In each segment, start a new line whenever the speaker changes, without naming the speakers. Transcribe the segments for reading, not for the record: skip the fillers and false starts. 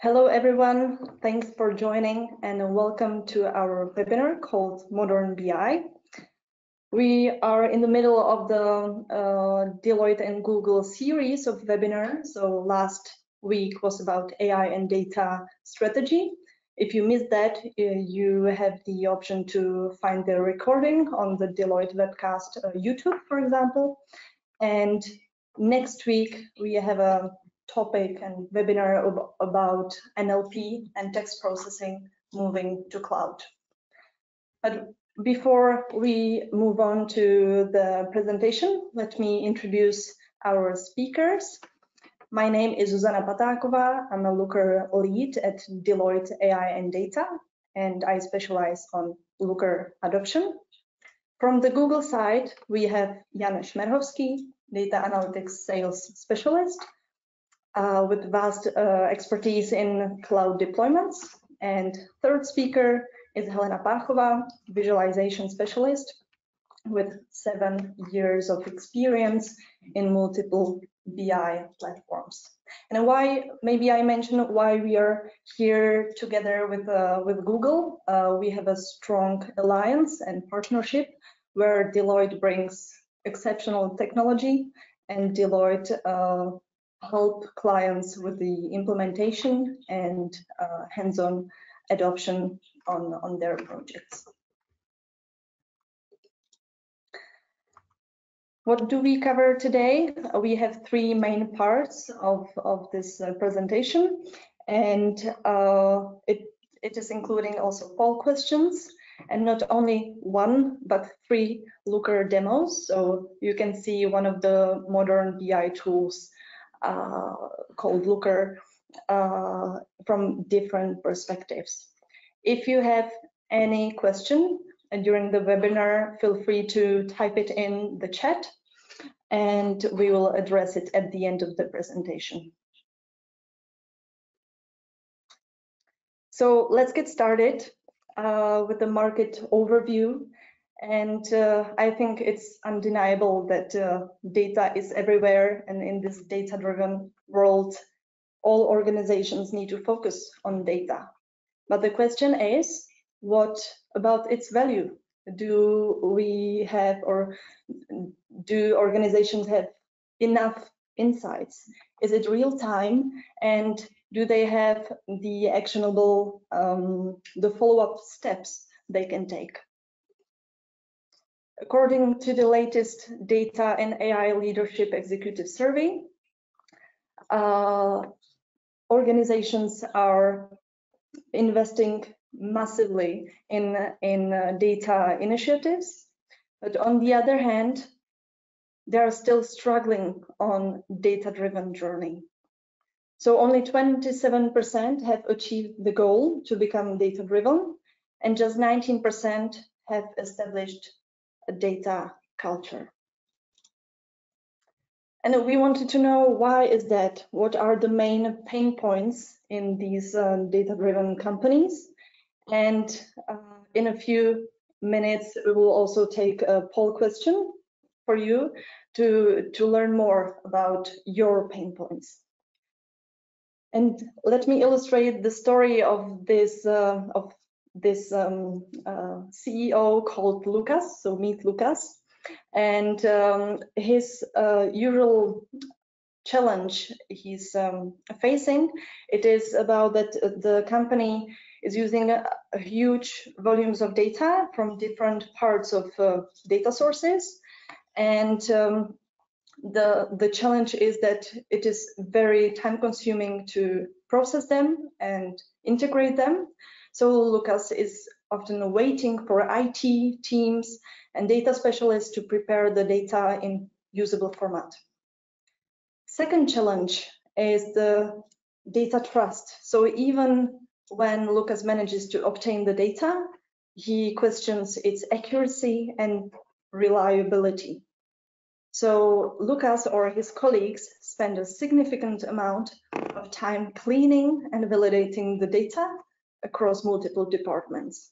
Hello everyone, thanks for joining and welcome to our webinar called Modern BI. We are in the middle of the Deloitte and Google series of webinars. So last week was about AI and data strategy. If you missed that, you have the option to find the recording on the Deloitte webcast YouTube, for example. And next week we have a topic and webinar about NLP and text processing moving to cloud. But before we move on to the presentation, let me introduce our speakers. My name is Zuzana Patáková. I'm a Looker lead at Deloitte AI and Data, and I specialize on Looker adoption. From the Google side, we have Jan Šmerhovský, Data Analytics Sales Specialist, with vast expertise in cloud deployments. And third speaker is Patáková, Visualization Specialist, with 7 years of experience in multiple BI platforms. And why, maybe I mention why we are here together with Google. We have a strong alliance and partnership where Deloitte brings exceptional technology and Deloitte help clients with the implementation and hands-on adoption on their projects. What do we cover today? We have 3 main parts of this presentation, and it is including also poll questions, and not only 1 but 3 Looker demos. So you can see one of the modern BI tools called Looker from different perspectives. If you have any question during the webinar, feel free to type it in the chat and we will address it at the end of the presentation. So let's get started with the market overview. And I think it's undeniable that data is everywhere, and in this data-driven world, all organizations need to focus on data. But the question is, what about its value? Do we have, or do organizations have enough insights? Is it real time? And do they have the actionable, the follow-up steps they can take? According to the latest Data and AI Leadership Executive Survey, organizations are investing massively in data initiatives, but on the other hand, they are still struggling on data-driven journey. So only 27% have achieved the goal to become data-driven, and just 19% have established a data culture. And we wanted to know, why is that? What are the main pain points in these data-driven companies? And in a few minutes, we will also take a poll question for you to learn more about your pain points. And let me illustrate the story of this CEO called Lucas, so meet Lucas. And his usual challenge he's facing, it is about that the company is using huge volumes of data from different parts of data sources. And the challenge is that it is very time consuming to process them and integrate them. So Lucas is often waiting for IT teams and data specialists to prepare the data in usable format. Second challenge is the data trust. So even when Lucas manages to obtain the data, he questions its accuracy and reliability. So Lucas or his colleagues spend a significant amount of time cleaning and validating the data across multiple departments.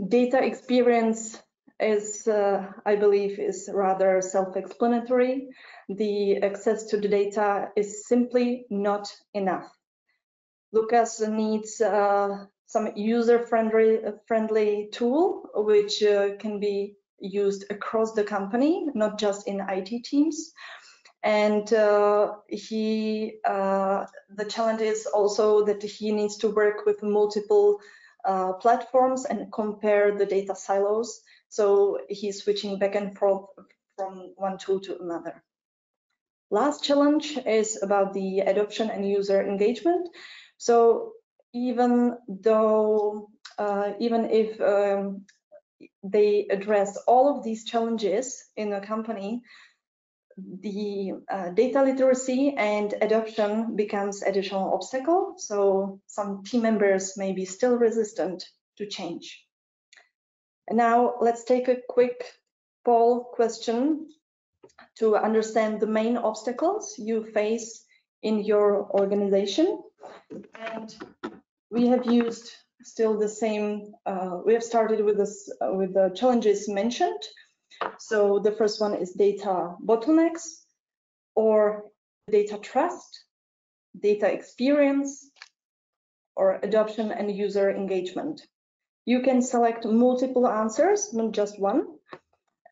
Data experience is, I believe, is rather self-explanatory. The access to the data is simply not enough. Lucas needs some user-friendly tool which can be used across the company, not just in IT teams. And the challenge is also that he needs to work with multiple platforms and compare the data silos. So he's switching back and forth from one tool to another. Last challenge is about the adoption and user engagement. So even if they address all of these challenges in a company, the data literacy and adoption becomes additional obstacle. So some team members may be still resistant to change. And now let's take a quick poll question to understand the main obstacles you face in your organization. And we have used still the same, we have started with this, with the challenges mentioned. So the first one is data bottlenecks, or data trust, data experience, or adoption and user engagement. You can select multiple answers, not just one.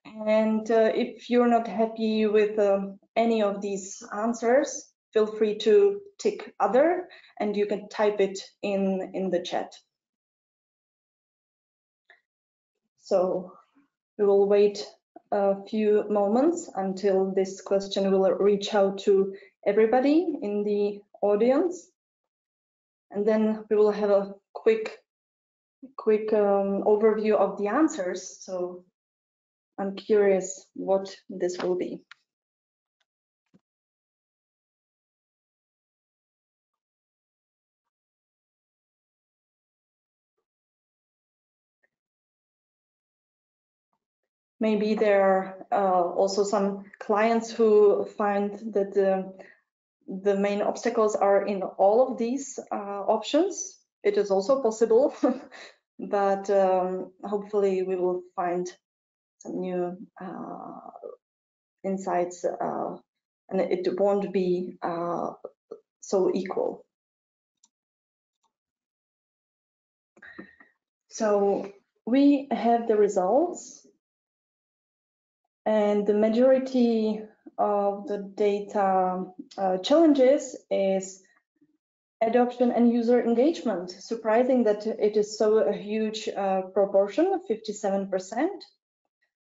And if you're not happy with any of these answers, feel free to tick other, and you can type it in the chat. So we will wait a few moments until this question will reach out to everybody in the audience. And then we will have a quick overview of the answers. So I'm curious what this will be. Maybe there are also some clients who find that the main obstacles are in all of these options. It is also possible, but hopefully we will find some new insights, and it won't be so equal. So we have the results, and the majority of the data challenges is adoption and user engagement. Surprising that it is so a huge proportion, 57%.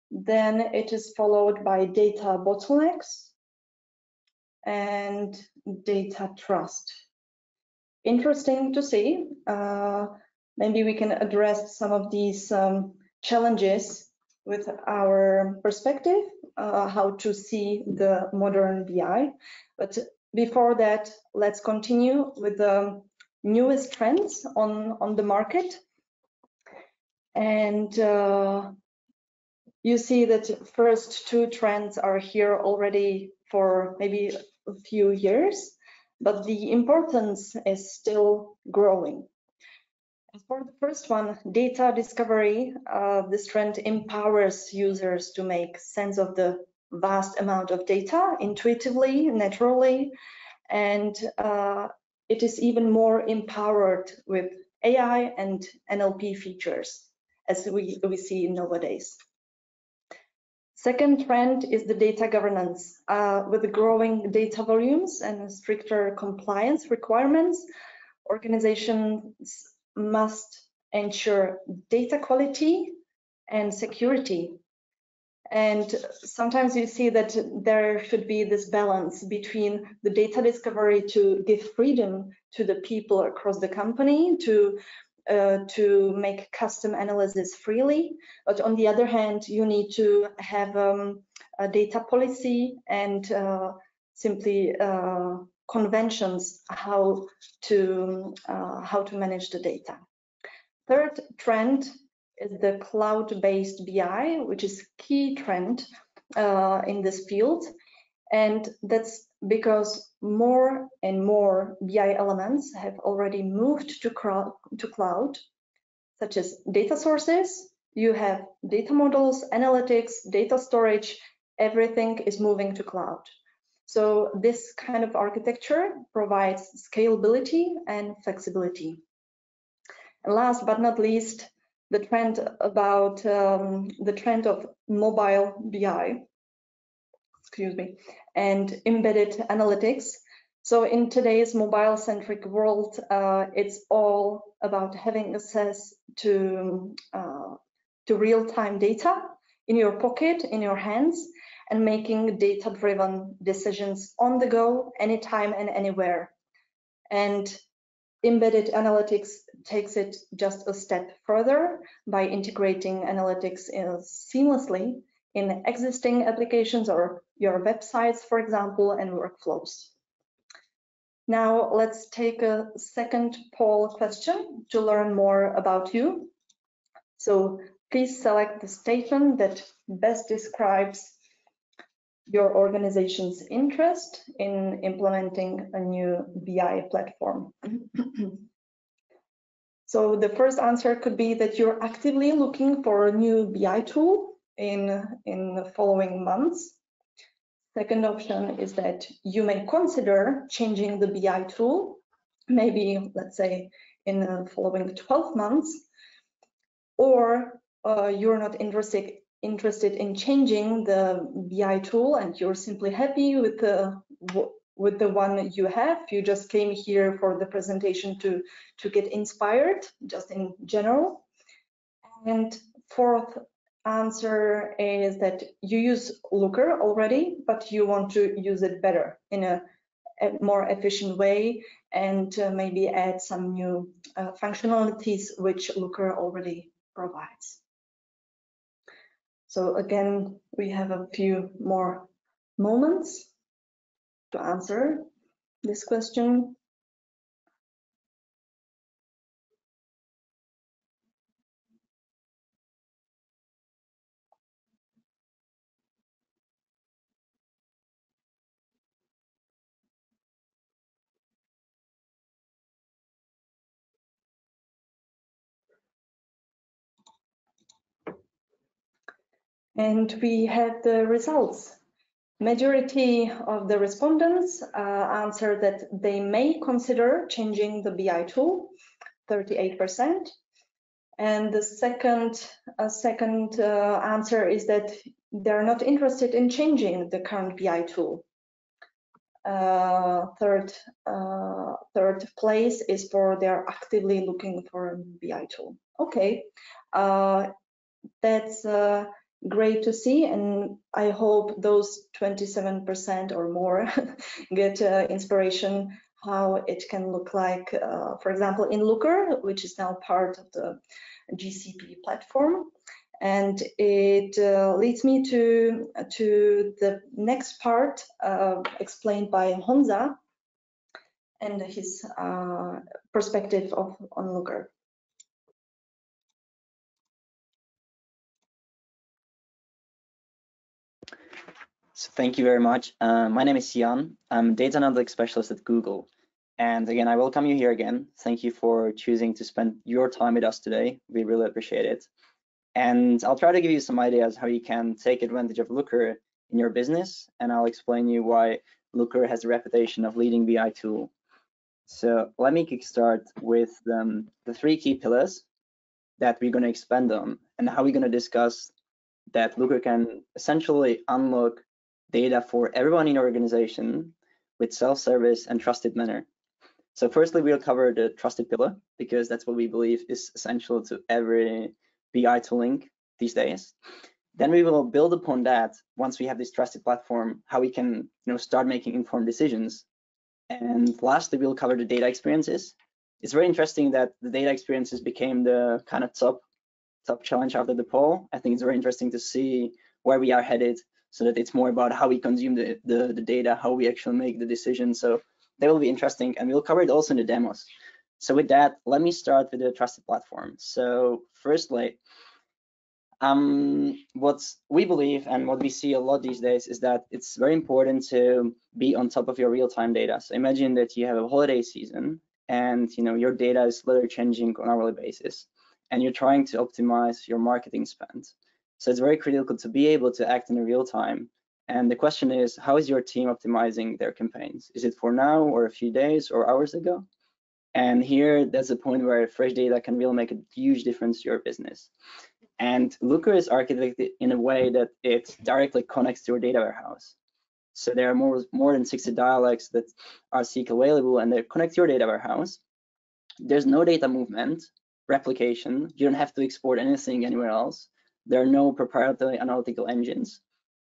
Then it is followed by data bottlenecks and data trust. Interesting to see. Maybe we can address some of these challenges with our perspective, how to see the modern BI. But before that, let's continue with the newest trends on the market. And you see that first two trends are here already for maybe a few years, but the importance is still growing. As for the first one, data discovery, this trend empowers users to make sense of the vast amount of data intuitively, naturally, and it is even more empowered with AI and NLP features, as we see nowadays. Second trend is the data governance. With the growing data volumes and stricter compliance requirements, organizations must ensure data quality and security. And sometimes you see that there should be this balance between the data discovery to give freedom to the people across the company to make custom analysis freely, but on the other hand, you need to have a data policy and simply conventions how to manage the data. Third trend is the cloud-based BI, which is key trend in this field, and that's because more and more BI elements have already moved to cloud, such as data sources you have data models, analytics, data storage, everything is moving to cloud. So this kind of architecture provides scalability and flexibility. And last but not least, the trend about the trend of mobile BI, and embedded analytics. So in today's mobile-centric world, it's all about having access to real-time data in your pocket, in your hands, and making data-driven decisions on the go, anytime and anywhere. And embedded analytics takes it just a step further by integrating analytics seamlessly in existing applications or your websites, for example, and workflows. Now let's take a second poll question to learn more about you. So please select the statement that best describes your organization's interest in implementing a new BI platform. So the first answer could be that you're actively looking for a new BI tool in the following months. Second option is that you may consider changing the BI tool, maybe, let's say, in the following 12 months, or you're not interested in changing the BI tool and you're simply happy with the one you have. You just came here for the presentation to get inspired, just in general. And fourth answer is that you use Looker already, but you want to use it better in a more efficient way and maybe add some new functionalities which Looker already provides. So again, we have a few more moments to answer this question. And we have the results. Majority of the respondents answered that they may consider changing the BI tool, 38%. And the second answer is that they're not interested in changing the current BI tool. Third place is for they're actively looking for a BI tool. Okay, that's great to see, and I hope those 27% or more get inspiration how it can look like, for example, in Looker, which is now part of the GCP platform. And it leads me to the next part explained by Honza and his perspective on Looker.
So thank you very much. My name is Jan. I'm a data analytics specialist at Google. And again, I welcome you here again. Thank you for choosing to spend your time with us today. We really appreciate it. And I'll try to give you some ideas how you can take advantage of Looker in your business. And I'll explain you why Looker has a reputation of leading BI tool. So let me kickstart with the 3 key pillars that we're going to expand on and how we're going to discuss that Looker can essentially unlock data for everyone in your organization with self-service and trusted manner. So firstly, we'll cover the trusted pillar because that's what we believe is essential to every BI tooling these days. Then we will build upon that once we have this trusted platform, how we can start making informed decisions. And lastly, we'll cover the data experiences. It's very interesting that the data experiences became the kind of top challenge after the poll. I think it's very interesting to see where we are headed so that it's more about how we consume the data, how we actually make the decisions. So that will be interesting, and we'll cover it also in the demos. So with that, let me start with the trusted platform. So firstly, what we believe and what we see a lot these days is that it's very important to be on top of your real-time data. So imagine that you have a holiday season and your data is literally changing on an hourly basis. and you're trying to optimize your marketing spend. So it's very critical to be able to act in real time. And the question is, how is your team optimizing their campaigns? Is it for now or a few days or hours ago? And here, that's the point where fresh data can really make a huge difference to your business. And Looker is architected in a way that it directly connects to your data warehouse. So there are more than 60 dialects that are SQL available, and they connect to your data warehouse. There's no data movement, replication. You don't have to export anything anywhere else. There are no proprietary analytical engines.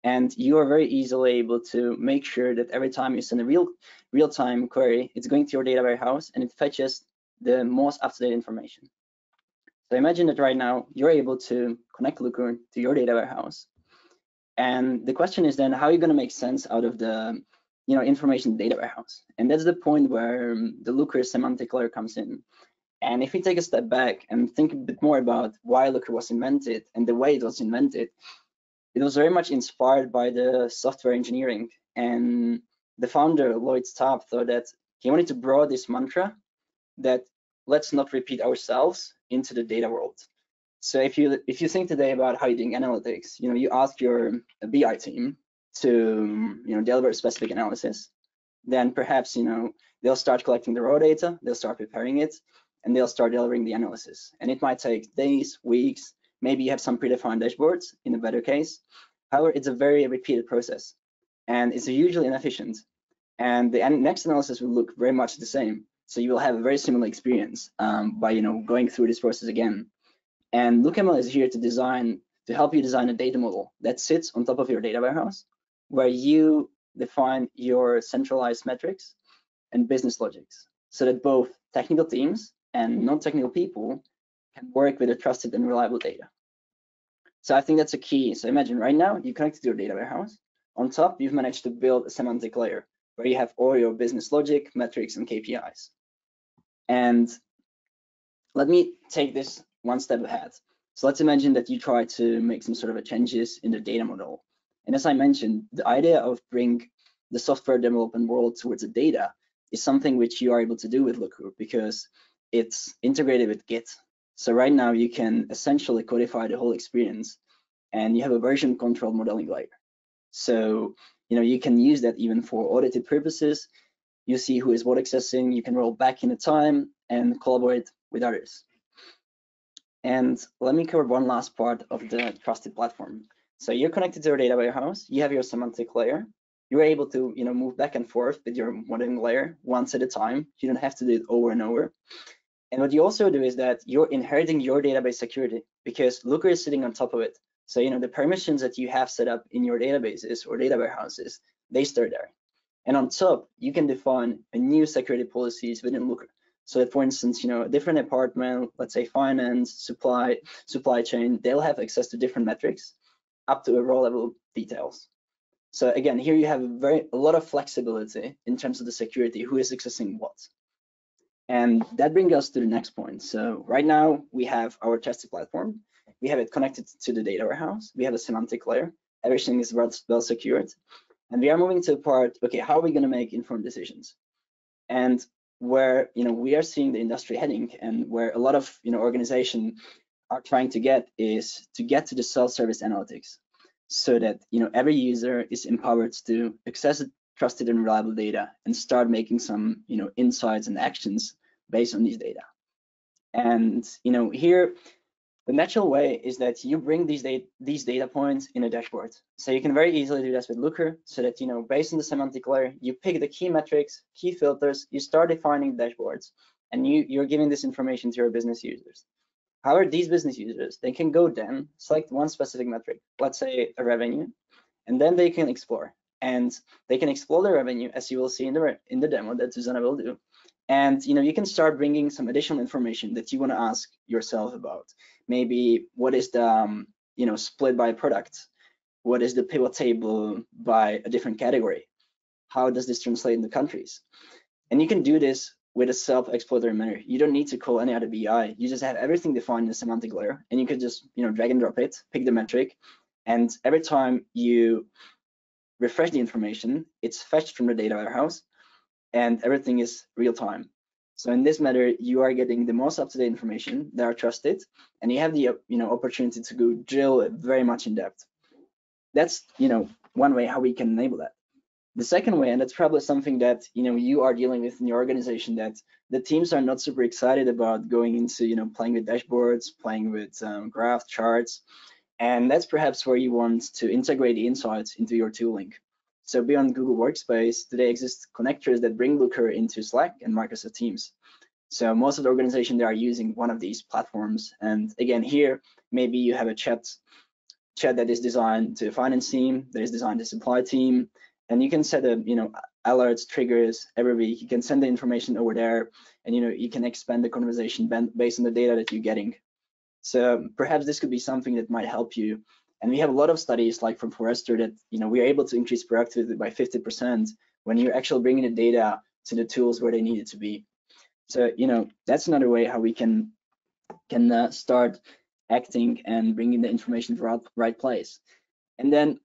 And you are very easily able to make sure that every time you send a real-time query, it's going to your data warehouse and it fetches the most up-to-date information. So imagine that right now you're able to connect Looker to your data warehouse. And the question is then, how are you going to make sense out of the information data warehouse? And that's the point where the Looker semantic layer comes in. And if we take a step back and think a bit more about why Looker was invented and the way it was invented, it was very much inspired by the software engineering. And the founder, Lloyd Staub, thought that he wanted to draw this mantra that let's not repeat ourselves into the data world. So if you think today about how you're doing analytics, you ask your BI team to deliver a specific analysis, then perhaps they'll start collecting the raw data, they'll start preparing it, and they'll start delivering the analysis. And it might take days, weeks, maybe you have some predefined dashboards in a better case. However, it's a very repeated process, and it's usually inefficient. And the next analysis will look very much the same. So you will have a very similar experience by going through this process again. And LookML is here to help you design a data model that sits on top of your data warehouse, where you define your centralized metrics and business logics, so that both technical teams and non-technical people can work with a trusted and reliable data. So I think that's a key. So imagine right now you connect to your data warehouse. On top, you've managed to build a semantic layer where you have all your business logic, metrics, and KPIs. And let me take this one step ahead. So let's imagine that you try to make some sort of changes in the data model. And as I mentioned, the idea of bring the software development world towards the data is something which you are able to do with Looker because it's integrated with Git. So right now you can essentially codify the whole experience and you have a version control modeling layer. So you can use that even for audited purposes. You see who is what accessing, you can roll back in the time and collaborate with others. And let me cover one last part of the trusted platform. So you're connected to your data warehouse, you have your semantic layer, you're able to move back and forth with your modeling layer once at a time. You don't have to do it over and over. And what you also do is that you're inheriting your database security because Looker is sitting on top of it. So the permissions that you have set up in your databases or data warehouses, they stay there. And on top, you can define a new security policies within Looker. So that, for instance, a different department, let's say finance, supply chain, they'll have access to different metrics up to a raw level details. So again, here you have a lot of flexibility in terms of the security, who is accessing what. And that brings us to the next point. So right now we have our trusted platform. We have it connected to the data warehouse. We have a semantic layer. Everything is well secured. And we are moving to the part, okay, how are we going to make informed decisions? And where we are seeing the industry heading and where a lot of organizations are trying to get is to get to the self-service analytics so that every user is empowered to access trusted and reliable data and start making some insights and actions based on these data. And here the natural way is that you bring these data points in a dashboard. So you can very easily do this with Looker so that based on the semantic layer, you pick the key metrics, key filters, you start defining dashboards, and you're giving this information to your business users. However, these business users, they can go then select one specific metric, let's say a revenue, and then they can explore. And they can explore the revenue, as you will see in the demo that Zuzana will do. And you can start bringing some additional information that you want to ask yourself about. Maybe what is the split by product? What is the pivot table by a different category? How does this translate in the countries? And you can do this with a self-explanatory manner. You don't need to call any other BI. You just have everything defined in the semantic layer, and you can just drag and drop it, pick the metric, and every time you refresh the information, it's fetched from the data warehouse, and everything is real time. So in this matter, you are getting the most up-to-date information that are trusted, and you have the opportunity to go drill very much in depth. That's one way how we can enable that. The second way, and that's probably something that you are dealing with in your organization, that the teams are not super excited about going into playing with dashboards, playing with graph charts, and that's perhaps where you want to integrate the insights into your tooling. So beyond Google Workspace, today exist connectors that bring Looker into Slack and Microsoft Teams. So most of the organization, they are using one of these platforms. And again, here, maybe you have a chat that is designed to finance team, that is designed to supply team, and you can set a alerts, triggers every week. You can send the information over there, and you can expand the conversation based on the data that you're getting. So perhaps this could be something that might help you. And we have a lot of studies, like from Forrester, that we are able to increase productivity by 50% when you're actually bringing the data to the tools where they need it to be. So that's another way how we can start acting and bringing the information to the right place. And then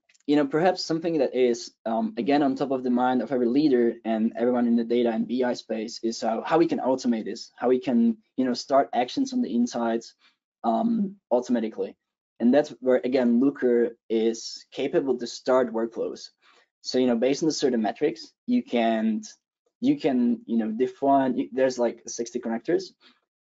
perhaps something that is again on top of the mind of every leader and everyone in the data and BI space is how we can automate this, how we can start actions on the insides automatically. And that's where again Looker is capable to start workflows. So based on the certain metrics, you can define, there's like 60 connectors,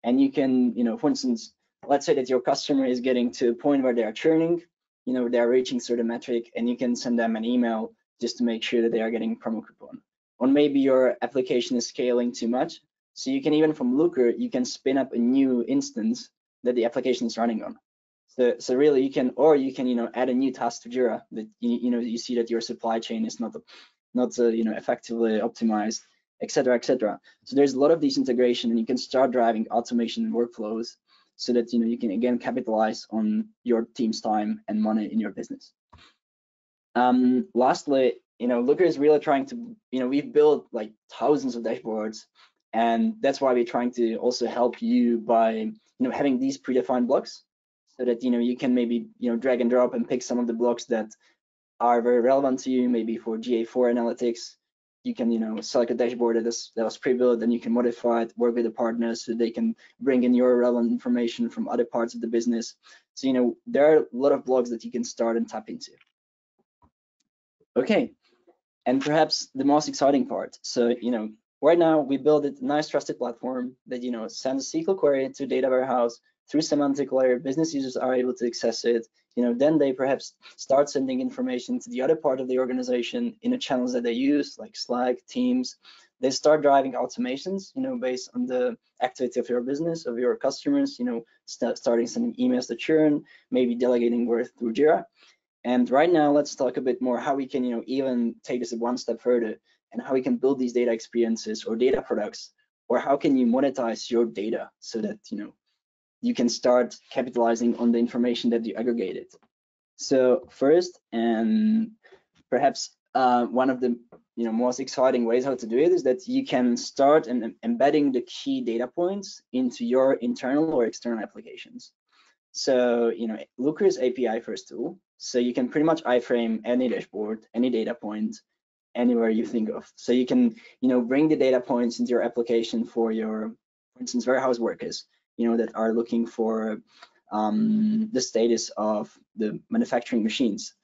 and you can for instance, let's say that your customer is getting to a point where they are churning, they are reaching certain metric, and you can send them an email just to make sure that they are getting promo coupon. Or maybe your application is scaling too much, so you can even from Looker, you can spin up a new instance that the application is running on. So really you can add a new task to Jira that you see that your supply chain is not effectively optimized, etc., etc. So there's a lot of these integration, and you can start driving automation and workflows so that you can again capitalize on your team's time and money in your business. Lastly, Looker is really trying to, we've built like thousands of dashboards, and that's why we're trying to also help you by having these predefined blocks, so that you can maybe drag and drop and pick some of the blocks that are very relevant to you. Maybe for GA4 analytics, you can select a dashboard that was pre-built, and you can modify it, work with the partners so they can bring in your relevant information from other parts of the business. So there are a lot of blocks that you can start and tap into. Okay, and perhaps the most exciting part. So right now we built a nice trusted platform that sends a SQL query to data warehouse through semantic layer. Business users are able to access it. Then they perhaps start sending information to the other part of the organization in the channels that they use, like Slack, Teams. They start driving automations, based on the activity of your business, of your customers, starting sending emails to churn, maybe delegating work through Jira. And right now, let's talk a bit more how we can, even take this one step further, and how we can build these data experiences or data products, or how can you monetize your data so that you can start capitalizing on the information that you aggregated. So first, and perhaps one of the most exciting ways how to do it is that you can start embedding the key data points into your internal or external applications. So Looker is API first tool, so you can pretty much iframe any dashboard, any data point, anywhere you think of. So you can bring the data points into your application for instance, warehouse workers, that are looking for the status of the manufacturing machines.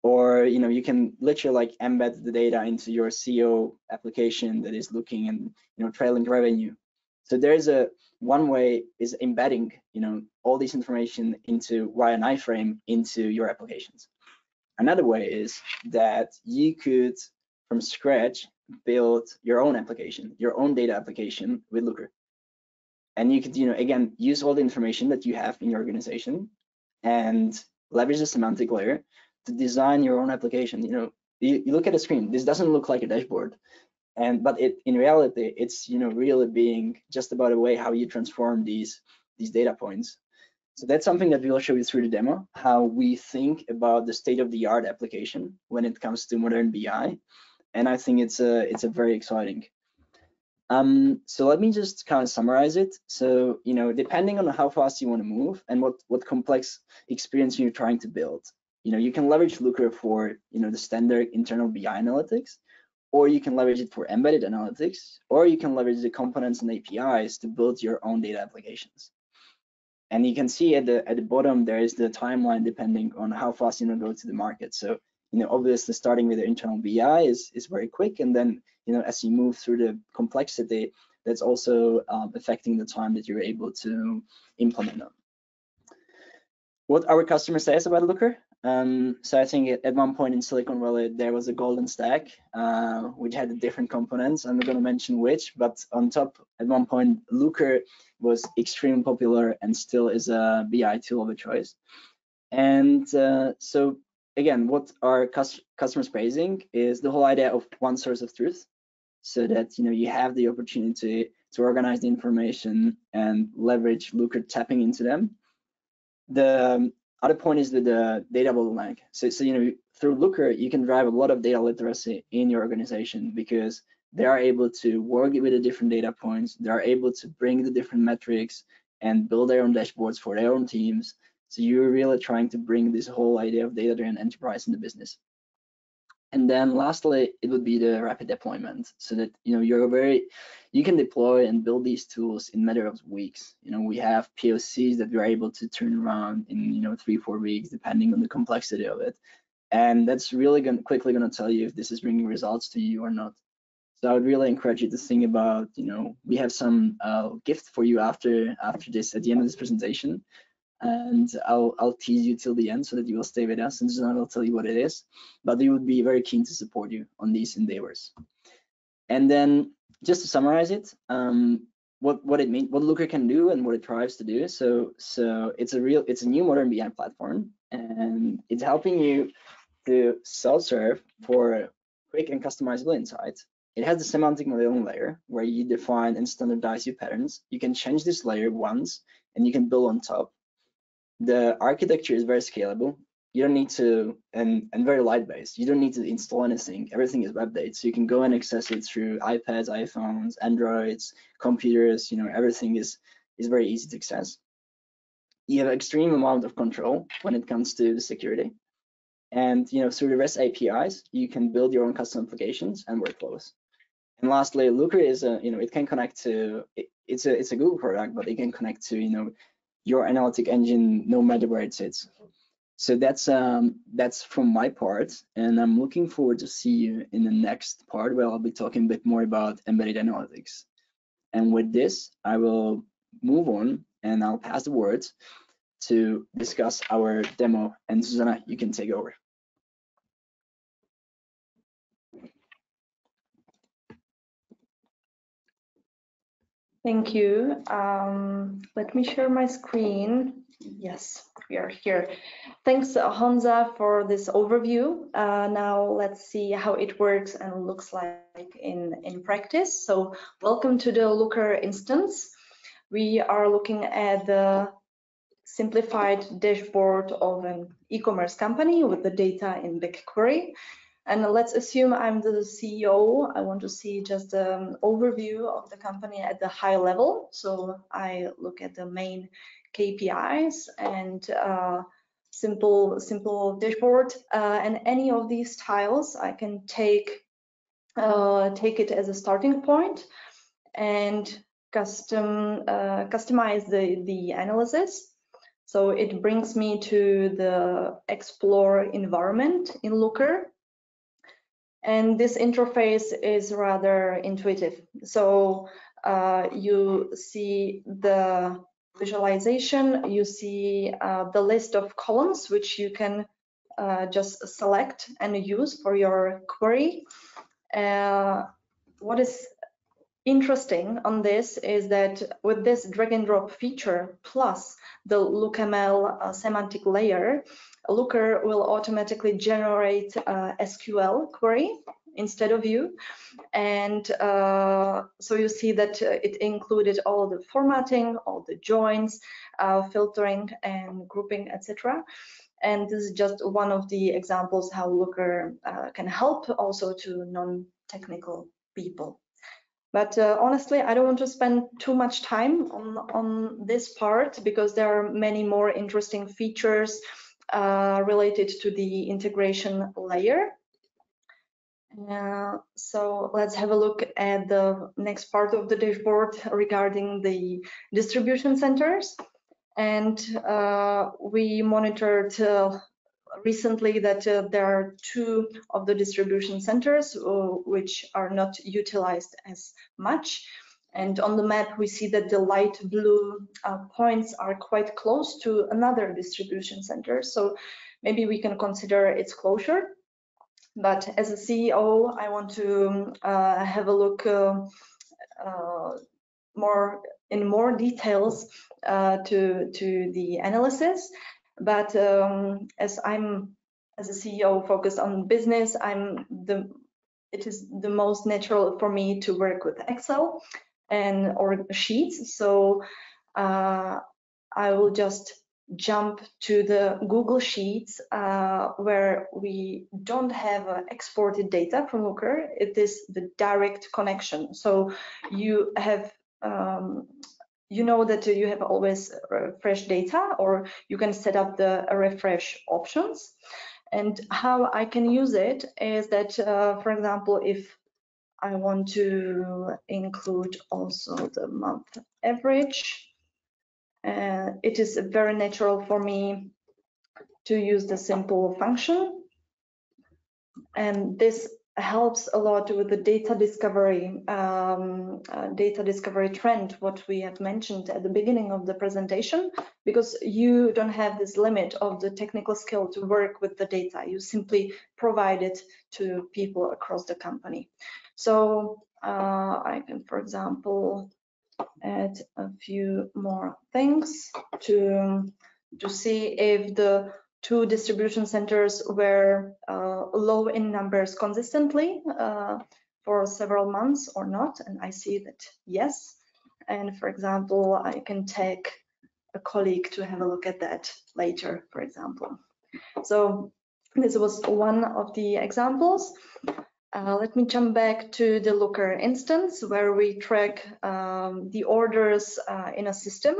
Or you can literally like embed the data into your CEO application that is looking and trailing revenue. So there's one way is embedding all this information into via an iframe into your applications. Another way is that you could from scratch build your own application, your own data application with Looker. And you could again use all the information that you have in your organization and leverage the semantic layer to design your own application. You look at the screen, this doesn't look like a dashboard, but in reality it's really being just about a way how you transform these data points. So that's something that we will show you through the demo, how we think about the state-of-the-art application when it comes to modern BI, and I think it's a very exciting. So let me just kind of summarize it. So depending on how fast you want to move and what complex experience you're trying to build, you can leverage Looker for the standard internal BI analytics, or you can leverage it for embedded analytics, or you can leverage the components and APIs to build your own data applications. And you can see at the bottom, there is the timeline depending on how fast you want to go to the market. So, obviously starting with the internal BI is very quick. And then, as you move through the complexity, that's also affecting the time that you're able to implement them. What our customer says about Looker. So I think at one point in Silicon Valley, there was a golden stack, which had the different components. I'm not going to mention which, but on top, at one point, Looker was extremely popular and still is a BI tool of choice. And so again, what our customers praising is the whole idea of one source of truth, so that you have the opportunity to organize the information and leverage Looker tapping into them. The other point is the data bottleneck. So through Looker, you can drive a lot of data literacy in your organization, because they are able to work with the different data points. They are able to bring the different metrics and build their own dashboards for their own teams. So you're really trying to bring this whole idea of data-driven enterprise in the business. And then lastly, it would be the rapid deployment, so that you can deploy and build these tools in a matter of weeks. We have POCs that we're able to turn around in 3-4 weeks, depending on the complexity of it. And that's really quickly going to tell you if this is bringing results to you or not. So I would really encourage you to think about, we have some gift for you after this, at the end of this presentation. And I'll tease you till the end so that you will stay with us, and Zuzana will tell you what it is. But we would be very keen to support you on these endeavors. And then just to summarize it, what it means, what Looker can do, and what it tries to do. So it's a new modern BI platform, and it's helping you to self-serve for quick and customizable insights. It has the semantic modeling layer where you define and standardize your patterns. You can change this layer once, and you can build on top. The architecture is very scalable. You don't need to, and very light-based. You don't need to install anything. Everything is web-based, so you can go and access it through iPads, iPhones, Androids, computers. Everything is very easy to access. You have extreme amount of control when it comes to the security, and through the REST APIs, you can build your own custom applications and workflows. And lastly, Looker is it can connect to, it's a Google product, but it can connect to your analytic engine no matter where it sits. So that's from my part, and I'm looking forward to see you in the next part, where I'll be talking a bit more about embedded analytics. And with this, I will move on, and I'll pass the word to discuss our demo. And Zuzana, you can take over.
Thank you. Let me share my screen. Yes, we are here. Thanks, Hamza, for this overview. Now let's see how it works and looks like in practice. So welcome to the Looker instance. We are looking at the simplified dashboard of an e-commerce company with the data in BigQuery. And let's assume I'm the CEO. I want to see just an overview of the company at the high level. So I look at the main KPIs and simple dashboard. And any of these tiles, I can take it as a starting point and customize the analysis. So it brings me to the Explore environment in Looker. And this interface is rather intuitive. So you see the visualization, you see the list of columns, which you can just select and use for your query. What is interesting on this is that with this drag and drop feature plus the LookML semantic layer, Looker will automatically generate SQL query instead of you. And so you see that it included all the formatting, all the joins, filtering and grouping, etc. And this is just one of the examples how Looker can help also to non-technical people. But honestly, I don't want to spend too much time on this part, because there are many more interesting features related to the integration layer. So let's have a look at the next part of the dashboard regarding the distribution centers. And we monitored recently that there are 2 of the distribution centers which are not utilized as much. And on the map, we see that the light blue points are quite close to another distribution center. So maybe we can consider its closure. But as a CEO, I want to have a look more details to the analysis. But as a CEO focused on business, it is the most natural for me to work with Excel or sheets. So I will just jump to the Google Sheets where we don't have exported data from Looker. It is the direct connection. So you have you know that you have always fresh data, or you can set up the refresh options. And how I can use it is that, for example, if I want to include also the month average, it is very natural for me to use the simple function. And this helps a lot with the data discovery trend, what we have mentioned at the beginning of the presentation, because you don't have this limit of the technical skill to work with the data. You simply provide it to people across the company. So I can, for example, add a few more things to see if the 2 distribution centers were low in numbers consistently for several months or not, and I see that yes. And for example, I can take a colleague to have a look at that later, for example. So this was one of the examples. Let me jump back to the Looker instance where we track the orders in a system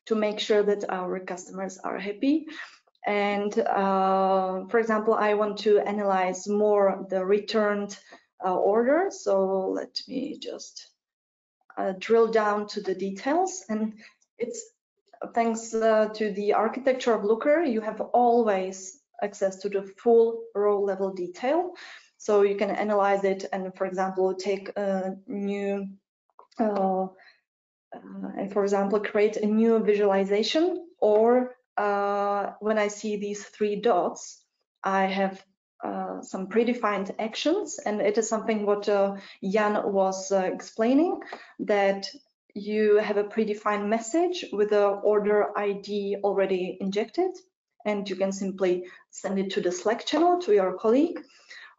to make sure that our customers are happy. And for example, I want to analyze more the returned order. So let me just drill down to the details. And it's thanks to the architecture of Looker, you have always access to the full row level detail. So you can analyze it and, for example, take a new and, for example, create a new visualization, or when I see these 3 dots, I have some predefined actions, and it is something what Jan was explaining, that you have a predefined message with the order ID already injected, and you can simply send it to the Slack channel to your colleague.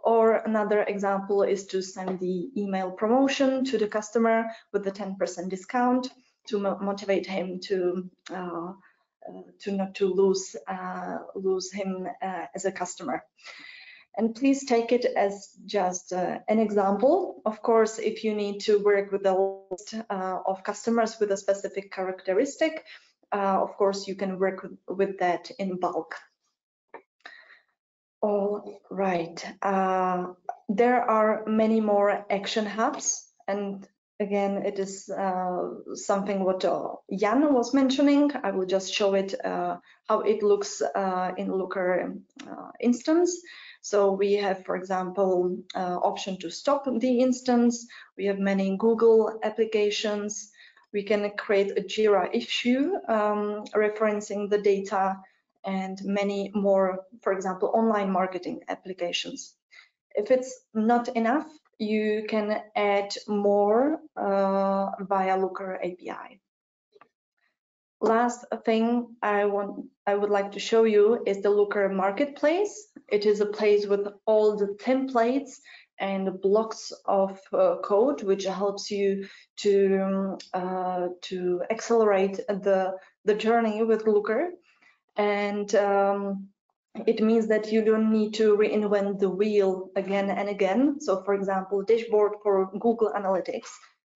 Or another example is to send the email promotion to the customer with the 10% discount to motivate him to not to lose him as a customer. And please take it as just an example. Of course, if you need to work with a list of customers with a specific characteristic, of course, you can work with that in bulk. All right. There are many more action hubs, and again, it is something what Jan was mentioning. I will just show it how it looks in Looker instance. So we have, for example, option to stop the instance. We have many Google applications. We can create a Jira issue referencing the data, and many more, for example, online marketing applications. If it's not enough, you can add more via Looker API. Last thing I would like to show you is the Looker Marketplace. It is a place with all the templates and blocks of code, which helps you to accelerate the journey with Looker. And it means that you don't need to reinvent the wheel again and again. So, for example, dashboard for Google Analytics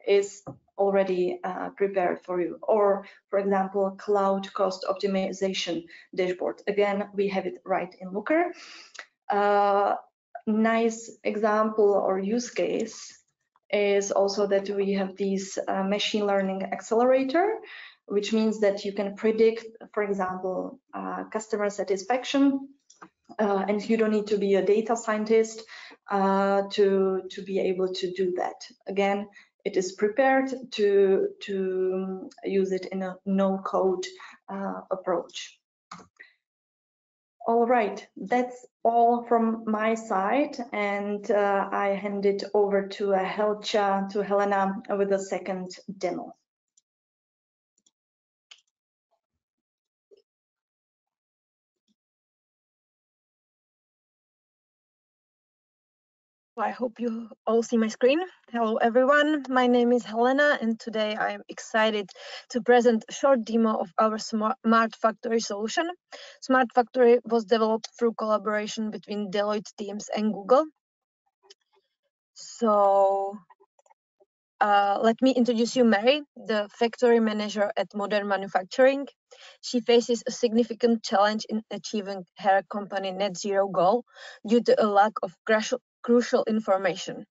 is already prepared for you. Or, for example, cloud cost optimization dashboard. Again, we have it right in Looker. nice example or use case is also that we have this machine learning accelerator, which means that you can predict, for example, customer satisfaction, and you don't need to be a data scientist to be able to do that. Again, it is prepared to use it in a no-code approach. All right, that's all from my side, and I hand it over to Helena with the second demo.
I hope you all see my screen. Hello everyone, my name is Helena and today I am excited to present a short demo of our Smart Factory solution. Smart Factory was developed through collaboration between Deloitte teams and Google. So let me introduce you Mary, the factory manager at Modern Manufacturing. She faces a significant challenge in achieving her company net zero goal due to a lack of crucial information.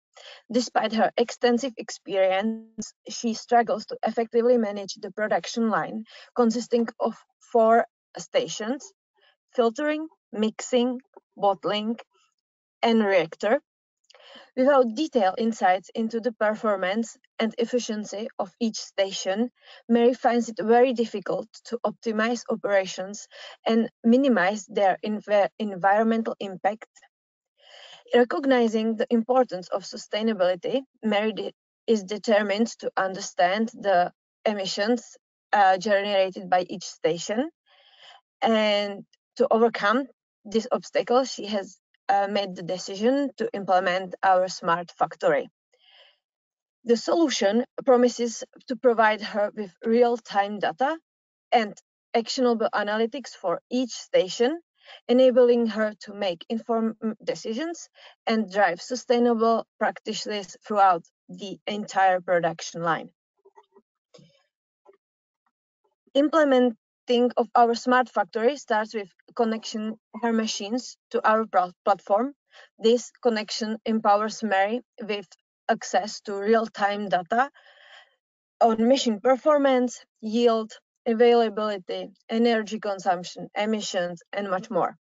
Despite her extensive experience, she struggles to effectively manage the production line consisting of 4 stations: filtering, mixing, bottling, and reactor. Without detailed insights into the performance and efficiency of each station, Mary finds it very difficult to optimize operations and minimize their environmental impact. Recognizing the importance of sustainability, Mary is determined to understand the emissions generated by each station. And to overcome this obstacle, she has made the decision to implement our Smart Factory. The solution promises to provide her with real-time data and actionable analytics for each station, enabling her to make informed decisions and drive sustainable practices throughout the entire production line. Implementing of our Smart Factory starts with connection her machines to our platform. This connection empowers Mary with access to real-time data on machine performance, yield, availability, energy consumption, emissions, and much more.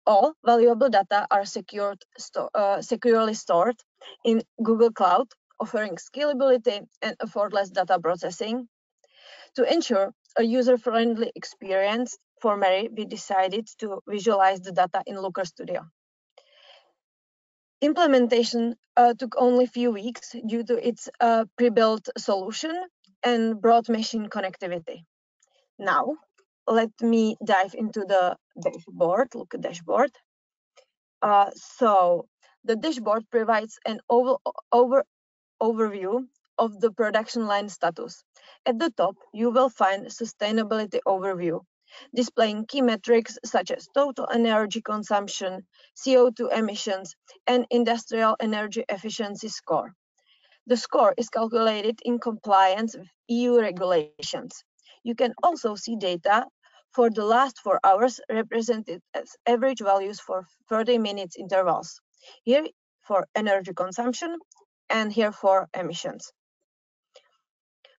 All valuable data are securely stored in Google Cloud, offering scalability and effortless data processing. To ensure a user-friendly experience for Mary, we decided to visualize the data in Looker Studio. Implementation took only a few weeks due to its pre-built solution and broad machine connectivity. Now, let me dive into the dashboard. Look at dashboard. So the dashboard provides an overview of the production line status. At the top, you will find sustainability overview, displaying key metrics such as total energy consumption, CO2 emissions, and industrial energy efficiency score. The score is calculated in compliance with EU regulations. You can also see data for the last 4 hours represented as average values for 30 minutes intervals. Here for energy consumption and here for emissions.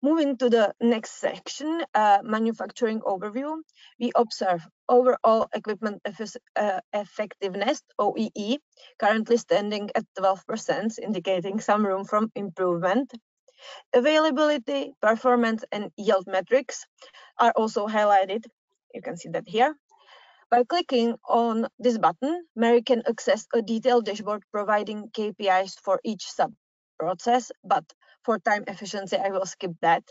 Moving to the next section, manufacturing overview, we observe overall equipment effectiveness, OEE, currently standing at 12%, indicating some room for improvement. Availability, performance, and yield metrics are also highlighted. You can see that here. By clicking on this button, Mary can access a detailed dashboard providing KPIs for each sub-process, but for time efficiency, I will skip that.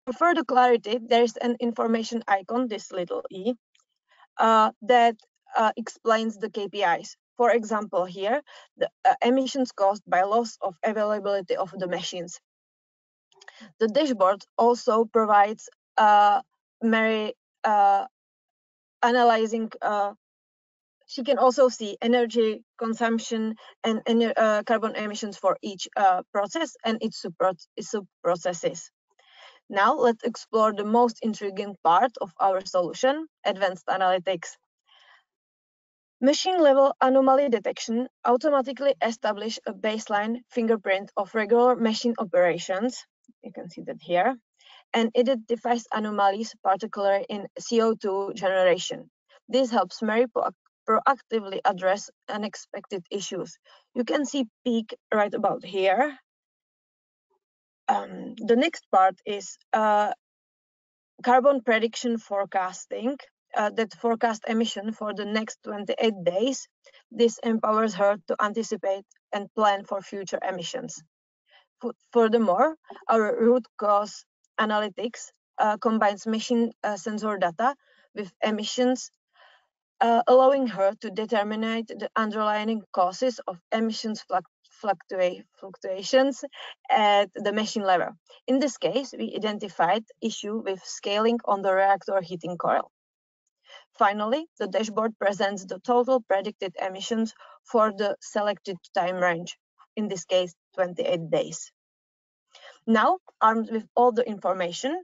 For further clarity, there is an information icon, this little e, that explains the KPIs. For example, here, the emissions caused by loss of availability of the machines. The dashboard also provides Mary analyzing. She can also see energy consumption and carbon emissions for each process and its sub-processes. Now let's explore the most intriguing part of our solution, advanced analytics. Machine level anomaly detection automatically establishes a baseline fingerprint of regular machine operations. You can see that here, and identifies anomalies, particularly in CO2 generation. This helps Mary proactively address unexpected issues. You can see peak right about here. The next part is carbon prediction forecasting that forecast emission for the next 28 days. This empowers her to anticipate and plan for future emissions. Furthermore, our root cause analytics combines machine sensor data with emissions, allowing her to determine the underlying causes of emissions fluctuations at the machine level. In this case, we identified issue with scaling on the reactor heating coil. Finally, the dashboard presents the total predicted emissions for the selected time range, in this case, 28 days. Now, armed with all the information,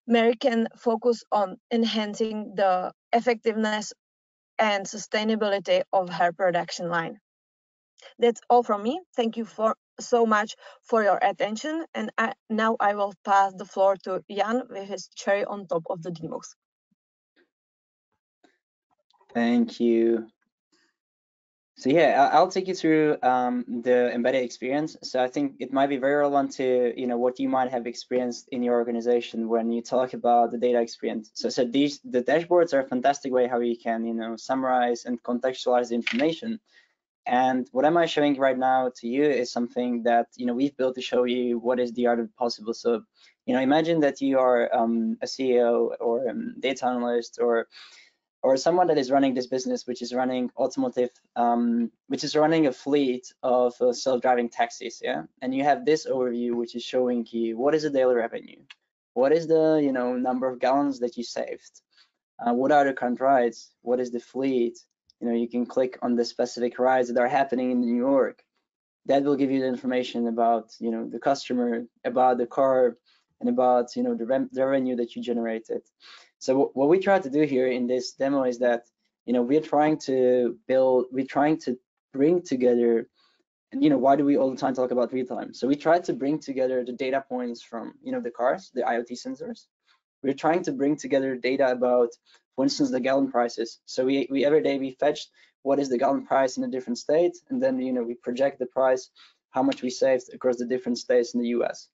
Mary can focus on enhancing the effectiveness and sustainability of her production line. That's all from me. Thank you so much for your attention. And now I will pass the floor to Jan with his cherry on top of the demos.
Thank you. So yeah, I'll take you through the embedded experience. So I think it might be very relevant to what you might have experienced in your organization when you talk about the data experience. So the dashboards are a fantastic way how you can summarize and contextualize the information. And what am I showing right now to you is something that we've built to show you what is the art of the possible. So imagine that you are a CEO or data analyst or someone that is running this business, which is running automotive, which is running a fleet of self-driving taxis, yeah. And you have this overview, which is showing you what is the daily revenue, what is the number of gallons that you saved, what are the current rides, what is the fleet. You can click on the specific rides that are happening in New York. That will give you the information about the customer, about the car, and about the revenue that you generated. So what we try to do here in this demo is that we're trying to bring together, and why do we all the time talk about real time? So we try to bring together the data points from the cars, the IoT sensors. We're trying to bring together data about, for instance, the gallon prices. So we every day we fetch what is the gallon price in a different state, and then we project the price, how much we saved across the different states in the US.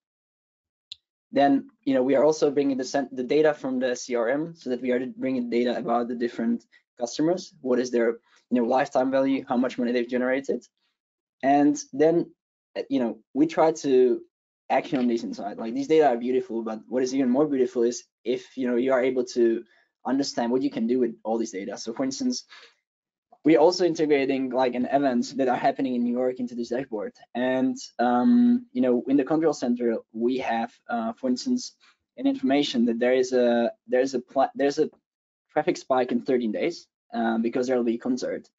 Then we are also bringing the data from the CRM, so that we are bringing data about the different customers, what is their lifetime value, how much money they've generated, and then we try to action on these inside. Like, these data are beautiful, but what is even more beautiful is if you are able to understand what you can do with all this data. So for instance, we're also integrating like an events that are happening in New York into this dashboard. And in the control center, we have, for instance, an information that there's a traffic spike in 13 days because there will be a concert,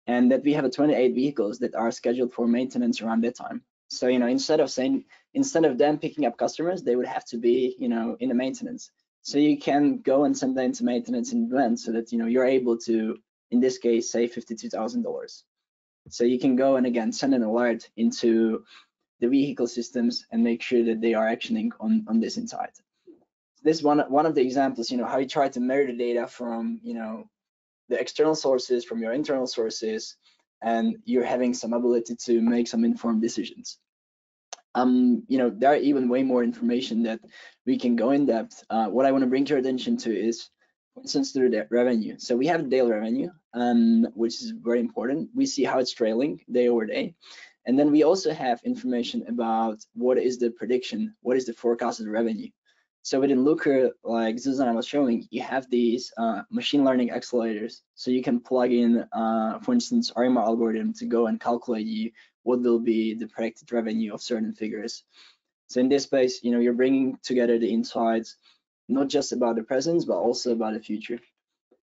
and that we have 28 vehicles that are scheduled for maintenance around that time. So instead of them picking up customers, they would have to be in the maintenance. So you can go and send them to maintenance in advance, so that you're able to, in this case, save $52,000. So you can go and again send an alert into the vehicle systems and make sure that they are actioning on this inside. This one of the examples, how you try to mirror the data from the external sources, from your internal sources, and you're having some ability to make some informed decisions. There are even way more information that we can go in depth. What I want to bring to your attention to is, for instance, through the revenue. So we have daily revenue, which is very important. We see how it's trailing day over day. And then we also have information about what is the prediction, what is the forecasted revenue. So within Looker, like Zuzana was showing, you have these machine learning accelerators. So you can plug in, for instance, ARIMA algorithm to go and calculate what will be the predicted revenue of certain figures. So in this space, you're bringing together the insights, not just about the present, but also about the future.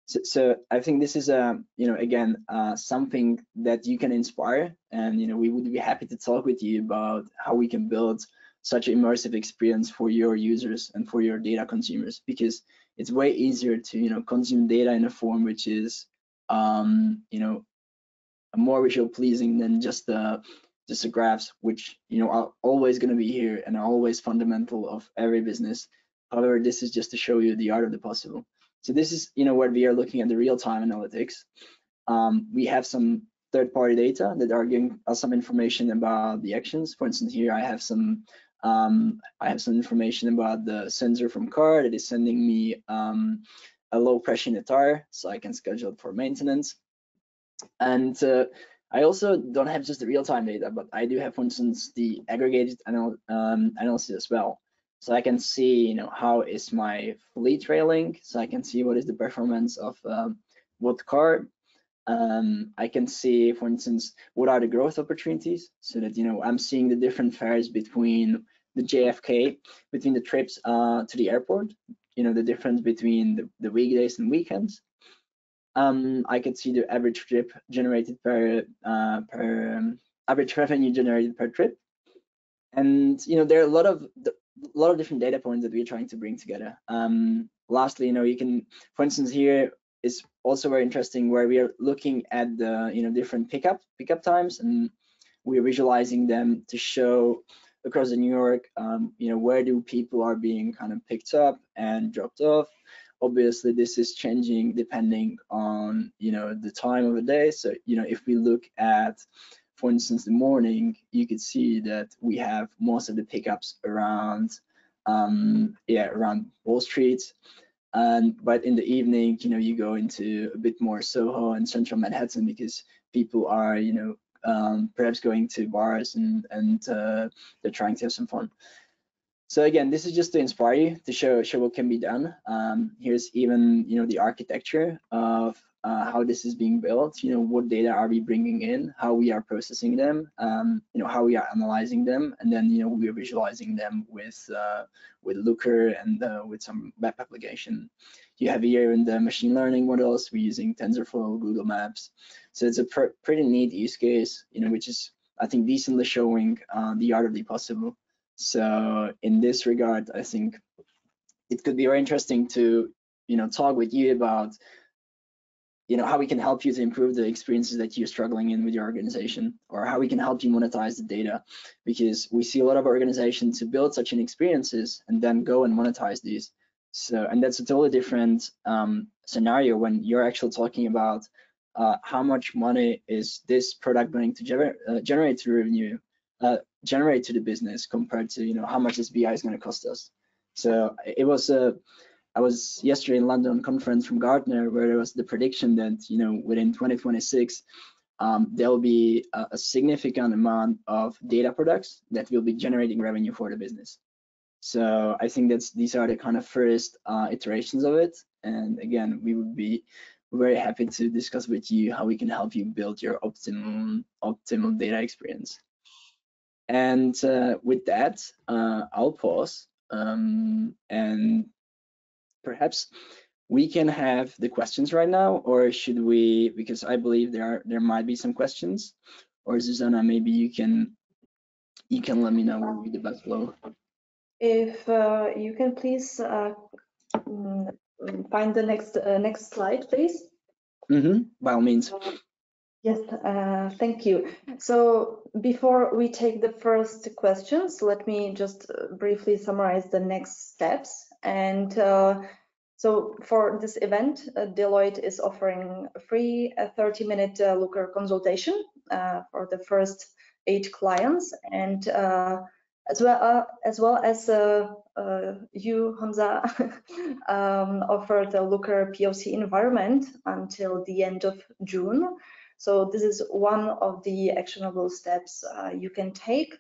So I think this is again something that you can inspire, and we would be happy to talk with you about how we can build such an immersive experience for your users and for your data consumers, because it's way easier to consume data in a form which is you know, more visual pleasing than just the graphs, which, you know, are always going to be here and are always fundamental of every business. However, this is just to show you the art of the possible. So this is, you know, where we are looking at the real-time analytics. We have some third-party data that are giving us some information about the actions. For instance, here I have some information about the sensor from car that is sending me a low pressure in the tire, so I can schedule it for maintenance. And I also don't have just the real-time data, but I do have, for instance, the aggregated analysis as well. So I can see, you know, how is my fleet trailing. So I can see what is the performance of what car. I can see, for instance, what are the growth opportunities, so that, you know, I'm seeing the different fares between the JFK, between the trips to the airport, you know, the difference between the weekdays and weekends. I can see the average trip generated per average revenue generated per trip, and, you know, there are a lot of different data points that we're trying to bring together. Lastly, you know, you can, for instance, here is also very interesting, where we are looking at the, you know, different pickup times, and we're visualizing them to show across the New York, you know, where do people are being kind of picked up and dropped off. Obviously, this is changing depending on, you know, the time of the day. So, you know, if we look at, for instance, the morning, you could see that we have most of the pickups around, around Wall Street. But in the evening, you know, you go into a bit more Soho and central Manhattan, because people are, you know, perhaps going to bars and they're trying to have some fun. So again, this is just to inspire you, to show what can be done. Here's even, you know, the architecture of how this is being built. You know, what data are we bringing in, how we are processing them, you know, how we are analyzing them, and then, you know, we are visualizing them with Looker and with some web application. You have here in the machine learning models, we're using TensorFlow, Google Maps. So it's a pretty neat use case, you know, which is, I think, decently showing the art of the possible. So in this regard, I think it could be very interesting to, you know, talk with you about, you know, how we can help you to improve the experiences that you're struggling in with your organization, or how we can help you monetize the data, because we see a lot of organizations who build such an experiences and then go and monetize these. So, and that's a totally different scenario when you're actually talking about how much money is this product going to generate to revenue, generate to the business, compared to, you know, how much this BI is going to cost us. So it was I was yesterday in London conference from Gartner, where there was the prediction that, you know, within 2026 there will be a significant amount of data products that will be generating revenue for the business. So I think these are the kind of first iterations of it, and again, we would be very happy to discuss with you how we can help you build your optimal data experience. And with that, I'll pause, and perhaps we can have the questions right now, or should we? Because I believe there might be some questions. Or Zuzana, maybe you can let me know what would be the best flow.
If you can please find the next slide, please.
By all means.
Yes, thank you. So before we take the first questions, let me just briefly summarize the next steps. And so for this event, Deloitte is offering a free 30-minute Looker consultation for the first 8 clients, and as well as you, Hamza, offered a Looker POC environment until the end of June. So this is one of the actionable steps you can take.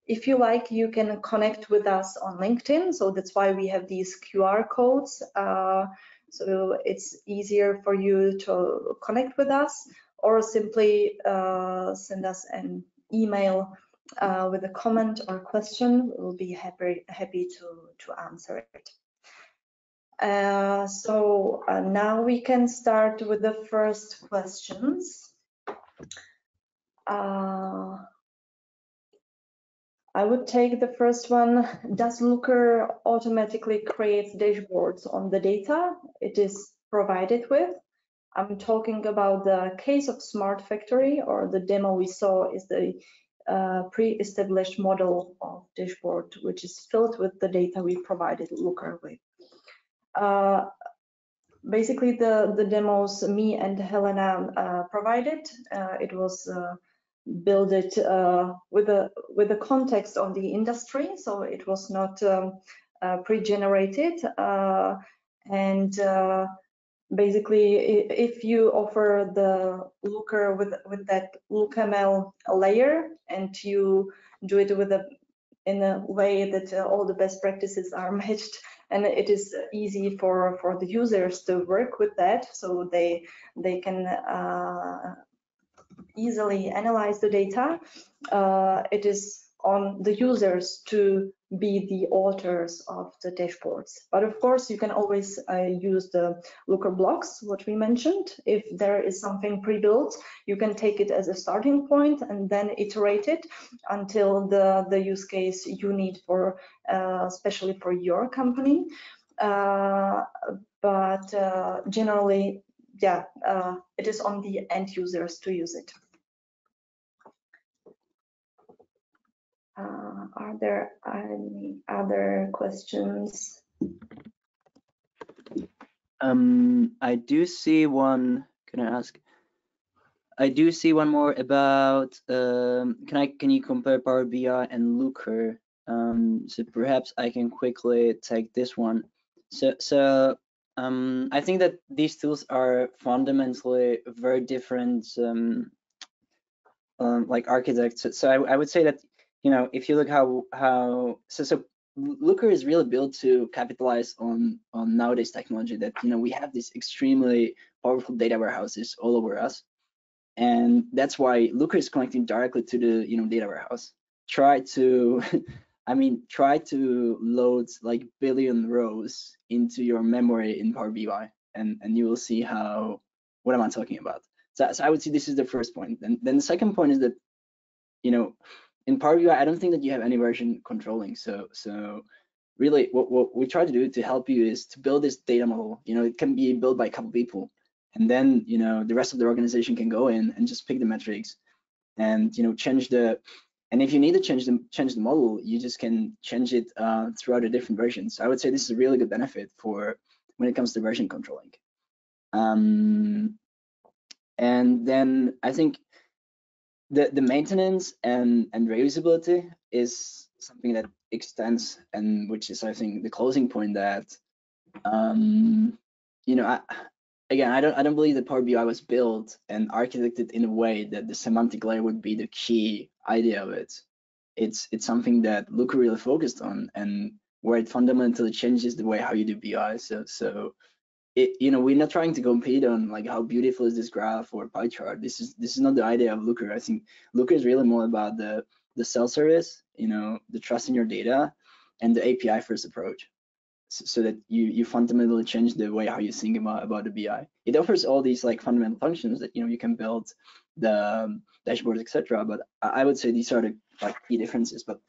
If you like, you can connect with us on LinkedIn. So that's why we have these QR codes. So it's easier for you to connect with us, or simply send us an email with a comment or question. We'll be happy to answer it. So now we can start with the first questions. I would take the first one. Does Looker automatically create dashboards on the data it is provided with? I'm talking about the case of Smart Factory, or the demo we saw is the pre-established model of dashboard, which is filled with the data we provided Looker with. Basically, the demos me and Helena provided, it was built with the context of the industry, so it was not pre-generated, and basically, if you offer the Looker with that LookML layer, and you do it in a way that all the best practices are matched, and it is easy for the users to work with that, so they can easily analyze the data. It is on the users to be the authors of the dashboards. But of course, you can always use the Looker blocks, what we mentioned. If there is something pre-built, you can take it as a starting point and then iterate it until the use case you need for, especially for your company. But generally, yeah, it is on the end users to use it. Are there any other questions?
I do see one. Can I ask? I do see one more about. Can you compare Power BI and Looker? So perhaps I can quickly take this one. So I think that these tools are fundamentally very different, like architects. So I would say that, you know, if you look how so Looker is really built to capitalize on nowadays technology, that, you know, we have these extremely powerful data warehouses all over us, and that's why Looker is connecting directly to the, you know, data warehouse. Try to try to load like billion rows into your memory in Power BI, and you will see what am I talking about. So I would say this is the first point. And then the second point is that, you know, in Power BI, I don't think that you have any version controlling. So really what we try to do to help you is to build this data model. You know, it can be built by a couple people, and then, you know, the rest of the organization can go in and just pick the metrics and, you know, change the, and if you need to change the model, you just can change it throughout the different versions. So I would say this is a really good benefit for when it comes to version controlling. And then I think the maintenance and reusability is something that extends, and which is, I think, the closing point that, you know, I don't believe that Power BI was built and architected in a way that the semantic layer would be the key idea of it. It's something that Looker really focused on, and where it fundamentally changes the way how you do BI. So it, you know, we're not trying to compete on like how beautiful is this graph or pie chart. This is not the idea of Looker. I think Looker is really more about the self-service, you know, the trust in your data, and the API first approach, so that you fundamentally change the way how you think about the BI. It offers all these like fundamental functions that, you know, you can build the dashboards, etc. But I would say these are the like key differences. But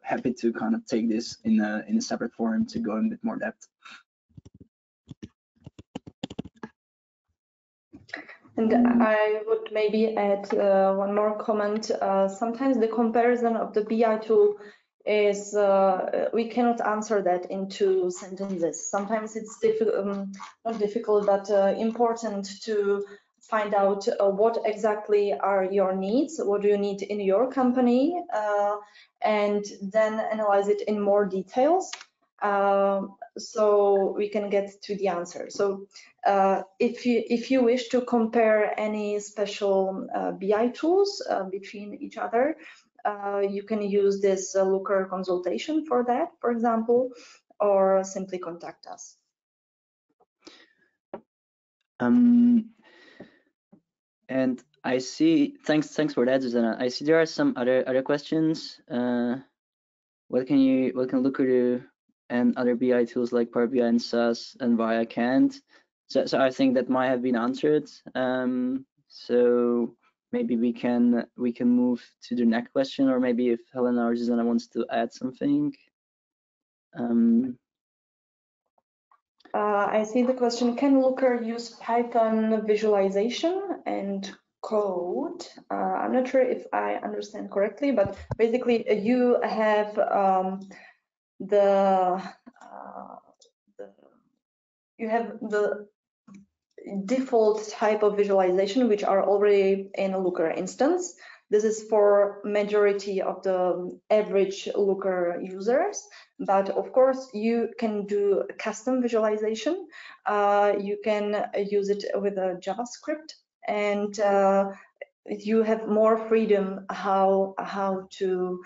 happy to kind of take this in a separate forum to go in a bit more depth.
And I would maybe add one more comment. Sometimes the comparison of the BI tool is, we cannot answer that in 2 sentences. Sometimes it's not difficult, but important to find out what exactly are your needs, what do you need in your company, and then analyze it in more details. So we can get to the answer. So if you wish to compare any special BI tools between each other, you can use this Looker consultation for that, for example, or simply contact us.
And I see, thanks for that, Zuzana. I see there are some other questions. What can Looker do and other BI tools like Power BI and SAS and Via can't? So I think that might have been answered. So maybe we can move to the next question, or maybe if Helena or Zuzana wants to add something.
I see the question, can Looker use Python visualization and code? I'm not sure if I understand correctly, but basically you have the default type of visualization which are already in a Looker instance. This is for majority of the average Looker users, but of course you can do custom visualization. You can use it with a JavaScript, and you have more freedom how to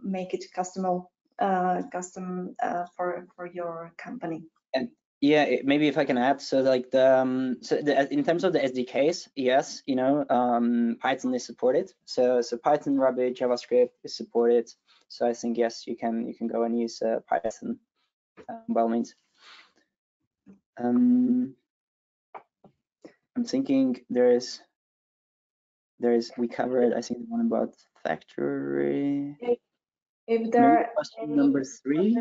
make it custom for your company.
And yeah, maybe if I can add, so like in terms of the SDKs, yes, you know, Python is supported. So Python, Rabbit, JavaScript is supported. So I think yes, you can go and use Python by all means. I'm thinking we covered, I think, the one about factory.
If there are
question number 3.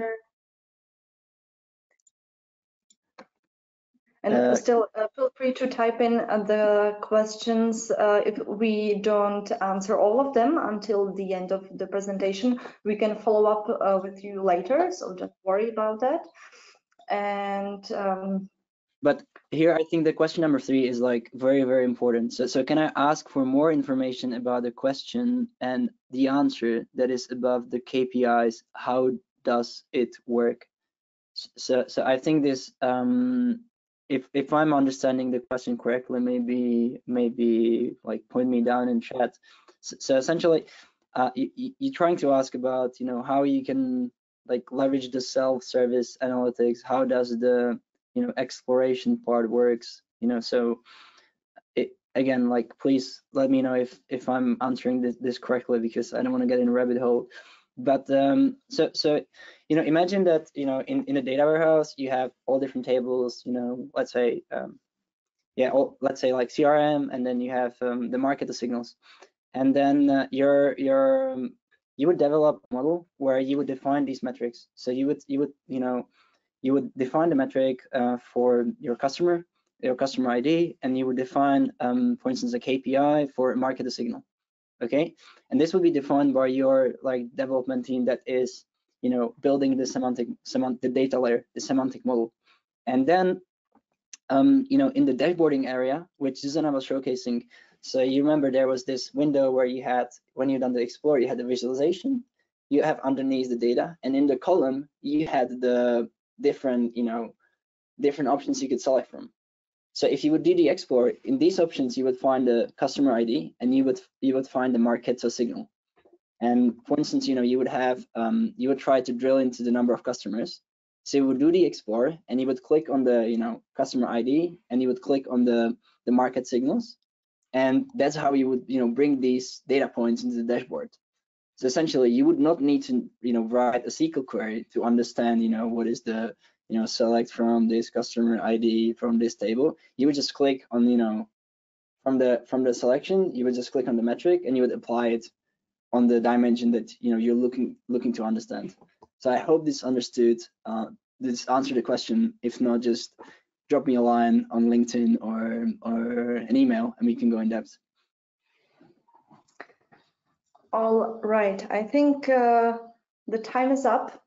And still feel free to type in the questions. If we don't answer all of them until the end of the presentation, we can follow up with you later, so don't worry about that. And
but here I think the question number 3 is like very, very important. So can I ask for more information about the question and the answer that is above the KPIs? How does it work? So I think this, if I'm understanding the question correctly, maybe like point me down in chat. So essentially, you're trying to ask about, you know, how you can like leverage the self-service analytics. How does the, you know, exploration part works? You know, so again, like, please let me know if I'm answering this correctly, because I don't want to get in a rabbit hole. But so you know, imagine that, you know, in a data warehouse you have all different tables, you know, let's say let's say like CRM, and then you have the market signals, and then you would develop a model where you would define these metrics. So you would define the metric for your customer ID, and you would define for instance a KPI for market signal. Okay, and this will be defined by your like development team that is, you know, building the data layer, the semantic model. And then you know, in the dashboarding area, which Zuzana was showcasing, so you remember there was this window where you had, when you done the explore, you had the visualization, you have underneath the data, and in the column you had the different, you know, different options you could select from. So if you would do the explore, in these options you would find the customer ID, and you would find the market signal. And for instance, you know, you would have you would try to drill into the number of customers. So you would do the explore, and you would click on the, you know, customer ID, and you would click on the market signals, and that's how you would, you know, bring these data points into the dashboard. So essentially, you would not need to, you know, write a SQL query to understand, you know, what is the, you know, select from this customer ID from this table. You would just click on, you know, from the selection, you would just click on the metric, and you would apply it on the dimension that, you know, you're looking to understand. So I hope this understood. This answered the question. If not, just drop me a line on LinkedIn or an email, and we can go in depth.
All right, I think the time is up.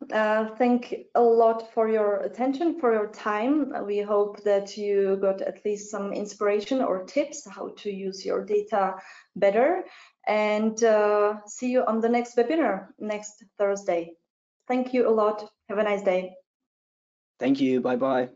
Thank a lot for your attention, for your time. We hope that you got at least some inspiration or tips how to use your data better. And see you on the next webinar next Thursday. Thank you a lot. Have a nice day.
Thank you. Bye-bye.